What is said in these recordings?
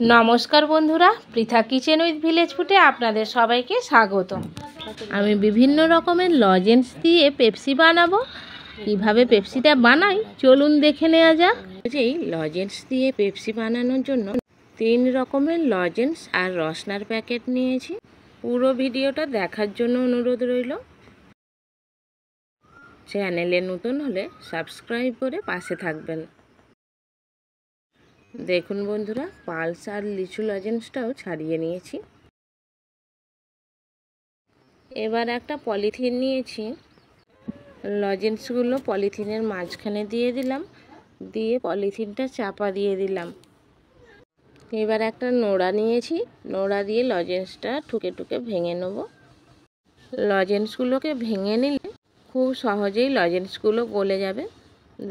নমস্কার বন্ধুরা, Pritha kitchen with village ফুডে আপনাদের সবাইকে স্বাগত। আমি বিভিন্ন রকমের লজেন্স দিয়ে পেপসি বানাবো। কিভাবে পেপসিটা বানাই চলুন দেখে নেওয়া যাক। এই লজেন্স দিয়ে পেপসি বানানোর জন্য 3 রকমের লজেন্স আর রসনার প্যাকেট নিয়েছি। পুরো ভিডিওটা দেখার জন্য অনুরোধ রইল। চ্যানেলে নতুন হলে সাবস্ক্রাইব করে পাশে থাকবেন। দেখুন বন্ধুরা, পালস আর লিচু লজেন্সটাও ছাড়িয়ে নিয়েছি। এবার একটা পলিথিন নিয়েছি, লজেন্সগুলো পলিথিনের মাঝখানে দিয়ে দিলাম, দিয়ে পলিথিনটা চাপা দিয়ে দিলাম। এবার একটা নোড়া নিয়েছি, নোড়া দিয়ে লজেন্সটা ঠুকে ঠুকে ভেঙে নেব। লজেন্সগুলোকে ভেঙে নিলে খুব সহজেই লজেন্সগুলো গলে যাবে।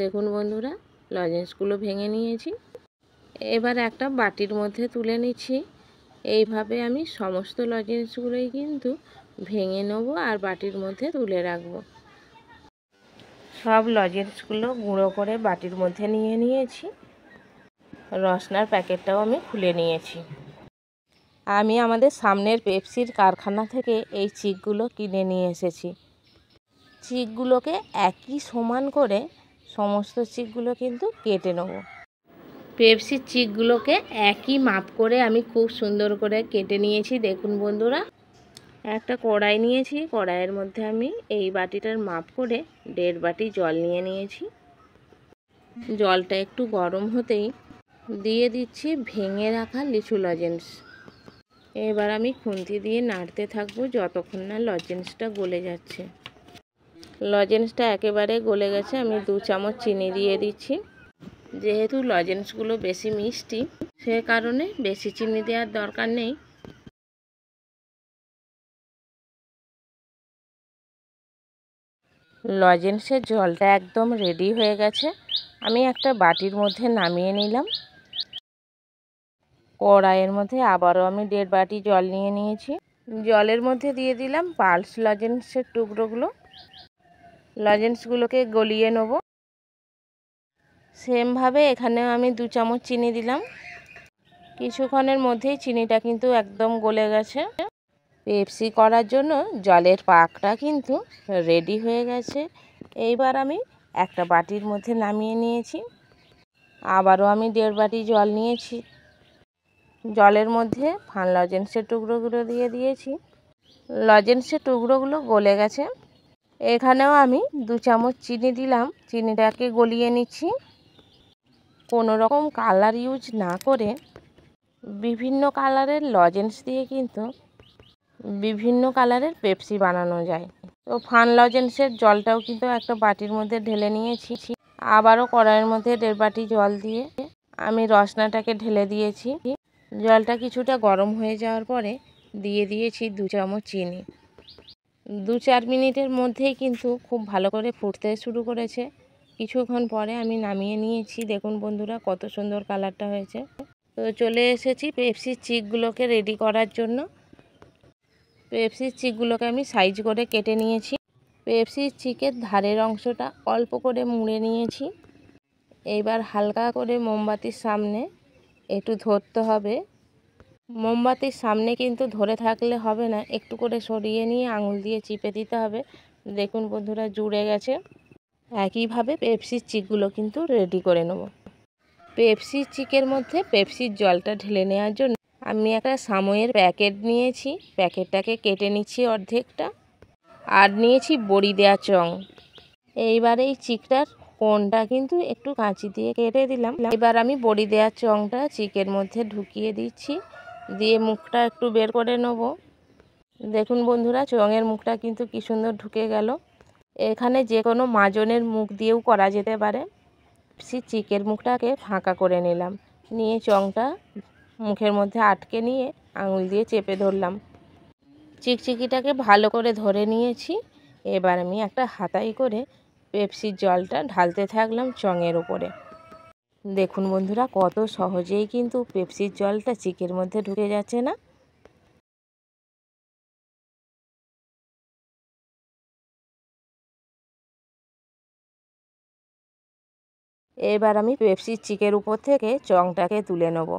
দেখুন বন্ধুরা, লজেন্সগুলো ভেঙে নিয়েছি। এবার একটা বাটির মধ্যে তুলে নিচ্ছি। এইভাবে আমি সমস্ত লজেন্সগুলোই কিন্তু ভেঙে নেব আর বাটির মধ্যে তুলে রাখব। সব লজেন্সগুলো গুঁড়ো করে বাটির মধ্যে নিয়ে নিয়েছি। রসনার প্যাকেটটাও আমি খুলে নিয়েছি। আমি আমাদের সামনের পেপসির কারখানা থেকে এই চিকগুলো কিনে নিয়ে এসেছি। চিকগুলোকে একই সমান করে সমস্ত চিকগুলো কিন্তু কেটে নেব। পেপসির চিকগুলোকে একই মাপ করে আমি খুব সুন্দর করে কেটে নিয়েছি। দেখুন বন্ধুরা, একটা কড়াই নিয়েছি, কড়াইয়ের মধ্যে আমি এই বাটিটার মাপ করে 1.5 বাটি জল নিয়ে নিয়েছি। জলটা একটু গরম হতেই দিয়ে দিচ্ছি ভেঙে রাখা লিচু লজেন্স। এবার আমি খুন্তি দিয়ে নাড়তে থাকবো যতক্ষণ না লজেন্সটা গলে যাচ্ছে। লজেন্সটা একেবারে গলে গেছে। আমি 2 চামচ চিনি দিয়ে দিচ্ছি। যেহেতু লজেন্সগুলো বেশি মিষ্টি, সে কারণে বেশি চিনি দেওয়ার দরকার নেই। লজেন্সের জলটা একদম রেডি হয়ে গেছে। আমি একটা বাটির মধ্যে নামিয়ে নিলাম। কড়াইয়ের মধ্যে আবারও আমি 1.5 বাটি জল নিয়ে নিয়েছি। জলের মধ্যে দিয়ে দিলাম পালস লজেন্সের টুকরোগুলো। লজেন্সগুলোকে গলিয়ে নেব। সেমভাবে এখানেও আমি 2 চামচ চিনি দিলাম। কিছুক্ষণের মধ্যেই চিনিটা কিন্তু একদম গলে গেছে। পেপসি করার জন্য জলের পাকটা কিন্তু রেডি হয়ে গেছে। এইবার আমি একটা বাটির মধ্যে নামিয়ে নিয়েছি। আবারও আমি 1.5 বাটি জল নিয়েছি। জলের মধ্যে ফান লজেন্সের টুকরোগুলো দিয়ে দিয়েছি। লজেন্সের টুকরোগুলো গলে গেছে। এখানেও আমি 2 চামচ চিনি দিলাম। চিনিটাকে গলিয়ে নিচ্ছি। কোনো রকম কালার ইউজ না করে বিভিন্ন কালারের লজেন্স দিয়ে কিন্তু বিভিন্ন কালারের পেপসি বানানো যায়। তো ফান লজেন্সের জলটাও কিন্তু একটা বাটির মধ্যে ঢেলে নিয়েছি। আবারও কড়াইয়ের মধ্যে 1.5 বাটি জল দিয়ে আমি রসনাটাকে ঢেলে দিয়েছি। জলটা কিছুটা গরম হয়ে যাওয়ার পরে দিয়ে দিয়েছি 2 চামচ চিনি। 2-4 মিনিটের মধ্যেই কিন্তু খুব ভালো করে ফুটতে শুরু করেছে। কিছুক্ষণ পরে আমি নামিয়ে নিয়েছি। দেখুন বন্ধুরা, কত সুন্দর কালারটা হয়েছে। তো চলে এসেছি পেপসির চিকগুলোকে রেডি করার জন্য। পেপসির চিকগুলোকে আমি সাইজ করে কেটে নিয়েছি। পেপসির চিকের ধারের অংশটা অল্প করে মুড়ে নিয়েছি। এইবার হালকা করে মোমবাতির সামনে একটু ধরতে হবে। মোমবাতির সামনে কিন্তু ধরে থাকলে হবে না, একটু করে সরিয়ে নিয়ে আঙুল দিয়ে চিপে দিতে হবে। দেখুন বন্ধুরা, জুড়ে গেছে। একইভাবে পেপসির চিকগুলো কিন্তু রেডি করে নেব। পেপসির চিকের মধ্যে পেপসির জলটা ঢেলে নেওয়ার জন্য আমি একটা সাময়ের প্যাকেট নিয়েছি। প্যাকেটটাকে কেটে নিচ্ছি অর্ধেকটা। আর নিয়েছি বড়ি দেওয়া চং। এইবার এই চিকটার কোণটা কিন্তু একটু কাঁচি দিয়ে কেটে দিলাম। এবার আমি বড়ি দেওয়া চংটা চিকের মধ্যে ঢুকিয়ে দিচ্ছি, দিয়ে মুখটা একটু বের করে নেব। দেখুন বন্ধুরা, চঙের মুখটা কিন্তু কি সুন্দর ঢুকে গেল। এখানে যে কোনো মাজনের মুখ দিয়েও করা যেতে পারে। চিকের মুখটাকে ফাঁকা করে নিলাম, নিয়ে চংটা মুখের মধ্যে আটকে নিয়ে আঙুল দিয়ে চেপে ধরলাম। চিকচিকিটাকে ভালো করে ধরে নিয়েছি। এবার আমি একটা হাতায় করে পেপসির জলটা ঢালতে থাকলাম চঙের উপরে। দেখুন বন্ধুরা, কত সহজেই কিন্তু পেপসির জলটা চিকের মধ্যে ঢুকে যাচ্ছে না। এবার আমি পেপসির চিকের উপর থেকে চংটাকে তুলে নেব।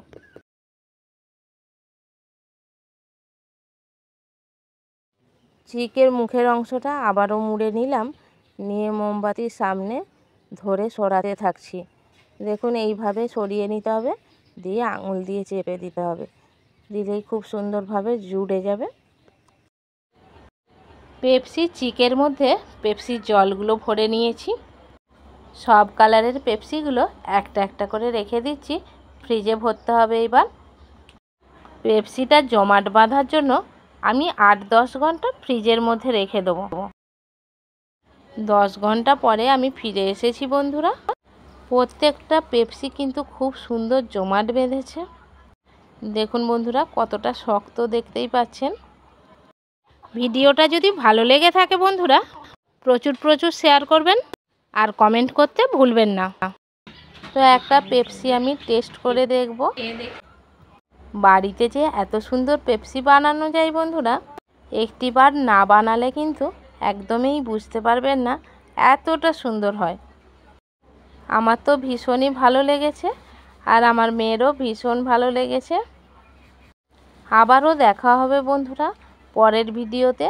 চিকের মুখের অংশটা আবারও মুড়ে নিলাম, নিয়ে মোমবাতির সামনে ধরে সরাতে থাকছি। দেখুন এইভাবে সরিয়ে নিতে হবে, দিয়ে আঙুল দিয়ে চেপে দিতে হবে, দিলেই খুব সুন্দরভাবে জুড়ে যাবে। পেপসি চিকের মধ্যে পেপসির জলগুলো ভরে নিয়েছি। সব কালারের পেপসিগুলো একটা একটা করে রেখে দিচ্ছি, ফ্রিজে ভরতে হবে। এবার পেপসিটা জমাট বাঁধার জন্য আমি 8-10 ঘন্টা ফ্রিজের মধ্যে রেখে দেবো। 10 ঘন্টা পরে আমি ফিরে এসেছি বন্ধুরা। প্রত্যেকটা পেপসি কিন্তু খুব সুন্দর জমাট বেঁধেছে। দেখুন বন্ধুরা কতটা শক্ত, দেখতেই পাচ্ছেন। ভিডিওটা যদি ভালো লেগে থাকে বন্ধুরা, প্রচুর প্রচুর শেয়ার করবেন আর কমেন্ট করতে ভুলবেন না। তো একটা পেপসি আমি টেস্ট করে দেখব। বাড়িতে যে এত সুন্দর পেপসি বানানো যায় বন্ধুরা, একটিবার না বানালে কিন্তু একদমই বুঝতে পারবেন না এতটা সুন্দর হয়। আমার তো ভীষণই ভালো লেগেছে, আর আমার মেয়েরও ভীষণ ভালো লেগেছে। আবারও দেখা হবে বন্ধুরা পরের ভিডিওতে।